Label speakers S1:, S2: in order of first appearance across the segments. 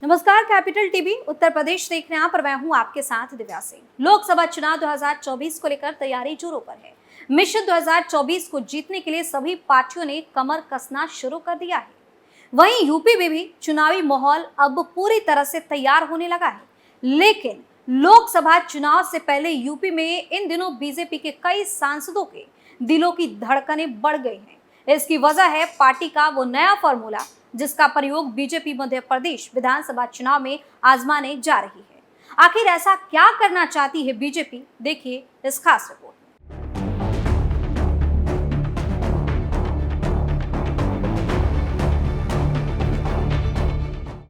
S1: नमस्कार, capital TV Uttar Pradesh देख रहे हैं पर मैं हूं आपके साथ दिव्या सिंह। लोकसभा चुनाव 2024 को लेकर तैयारी जोरों पर है। मिशन 2024 को जीतने के लिए सभी पार्टियों ने कमर कसना शुरू कर दिया है। वहीं यूपी में भी चुनावी माहौल अब पूरी तरह से तैयार होने लगा है। लेकिन लोकसभा चुनाव से पहले यूपी में इन दिनों बीजेपी के कई सांसदों के दिलों की धड़कनें बढ़ गई हैं। इसकी वजह है पार्टी का वो नया फॉर्मूला जिसका प्रयोग बीजेपी मध्य प्रदेश विधानसभा चुनाव में आजमाने जा रही है। आखिर ऐसा क्या करना चाहती है बीजेपी, देखिए इस खास रिपोर्ट।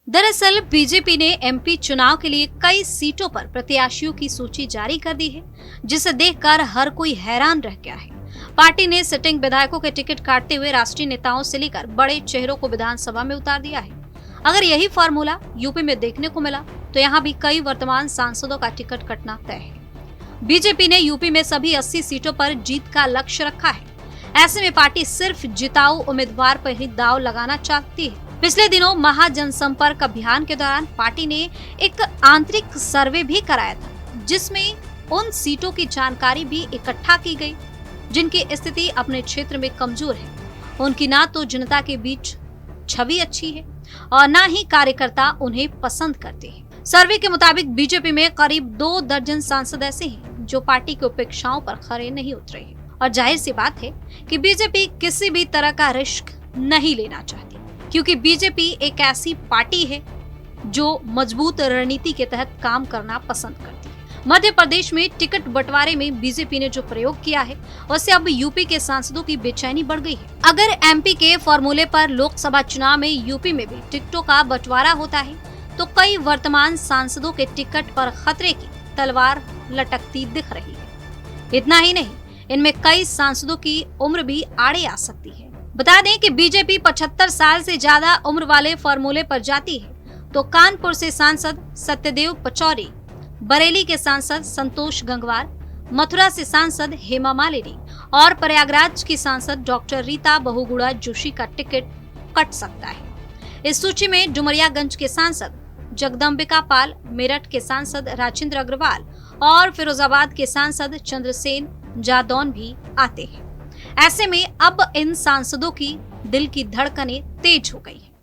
S1: दरअसल बीजेपी ने एमपी चुनाव के लिए कई सीटों पर प्रत्याशियों की सूची जारी कर दी है, जिसे देखकर हर कोई हैरान रह गया है। पार्टी ने सिटिंग विधायकों के टिकट काटते हुए राष्ट्रीय नेताओं से लेकर बड़े चेहरों को विधानसभा में उतार दिया है। अगर यही फॉर्मूला यूपी में देखने को मिला तो यहाँ भी कई वर्तमान सांसदों का टिकट कटना तय है। बीजेपी ने यूपी में सभी 80 सीटों पर जीत का लक्ष्य रखा है। ऐसे में पार्टी सिर्फ जिताऊ उम्मीदवार पर ही दांव लगाना चाहती है। पिछले दिनों महाजनसंपर्क अभियान के दौरान पार्टी ने एक आंतरिक सर्वे भी कराया था, जिसमें उन सीटों की जानकारी भी इकट्ठा की गई जिनकी स्थिति अपने क्षेत्र में कमजोर है। उनकी ना तो जनता के बीच छवि अच्छी है और ना ही कार्यकर्ता उन्हें पसंद करते हैं। सर्वे के मुताबिक बीजेपी में करीब 2 दर्जन सांसद ऐसे हैं जो पार्टी की उपेक्षाओं पर खरे नहीं उतरे हैं। और जाहिर सी बात है कि बीजेपी किसी भी तरह का रिस्क नहीं लेना चाहती, क्योंकि बीजेपी एक ऐसी पार्टी है जो मजबूत रणनीति के तहत काम करना पसंद करती है। मध्य प्रदेश में टिकट बंटवारे में बीजेपी ने जो प्रयोग किया है, उससे अब यूपी के सांसदों की बेचैनी बढ़ गई है। अगर एमपी के फॉर्मूले पर लोकसभा चुनाव में यूपी में भी टिकटों का बंटवारा होता है तो कई वर्तमान सांसदों के टिकट पर खतरे की तलवार लटकती दिख रही है। इतना ही नहीं, इनमें कई सांसदों की उम्र भी आड़े आ सकती है। बता दें कि बीजेपी 75 साल से ज्यादा उम्र वाले फॉर्मूले पर जाती है तो कानपुर से सांसद सत्यदेव पचौरी, बरेली के सांसद संतोष गंगवार, मथुरा से सांसद हेमा मालिनी और प्रयागराज की सांसद डॉक्टर रीता बहुगुणा जोशी का टिकट कट सकता है। इस सूची में डुमरियागंज के सांसद जगदम्बिका पाल, मेरठ के सांसद राजेंद्र अग्रवाल और फिरोजाबाद के सांसद चंद्रसेन जादौन भी आते हैं। ऐसे में अब इन सांसदों की दिल की धड़कनें तेज हो गई है।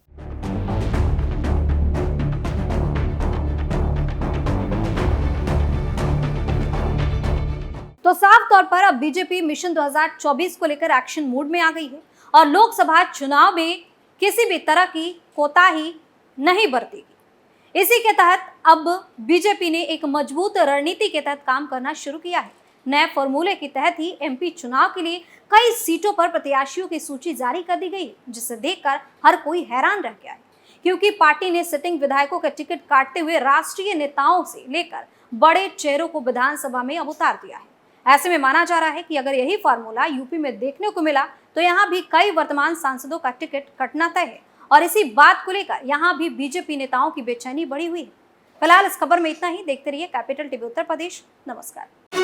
S1: तो साफ तौर पर अब बीजेपी मिशन 2024 को लेकर एक्शन मोड में आ गई है और लोकसभा चुनाव में किसी भी तरह की कोताही नहीं बरतेगी। इसी के तहत अब बीजेपी ने एक मजबूत रणनीति के तहत काम करना शुरू किया है। नए फॉर्मूले के तहत ही एमपी चुनाव के लिए कई सीटों पर प्रत्याशियों की सूची जारी कर दी गई, जिसे देखकर हर कोई हैरान रह गया है, क्योंकि पार्टी ने सिटिंग विधायकों के टिकट काटते हुए राष्ट्रीय नेताओं से लेकर बड़े चेहरों को विधानसभा में अब उतार दिया है। ऐसे में माना जा रहा है कि अगर यही फॉर्मूला यूपी में देखने को मिला तो यहाँ भी कई वर्तमान सांसदों का टिकट कटना तय है और इसी बात को लेकर यहाँ भी बीजेपी नेताओं की बेचैनी बढ़ी हुई है। फिलहाल इस खबर में इतना ही। देखते रहिए कैपिटल टीवी उत्तर प्रदेश। नमस्कार।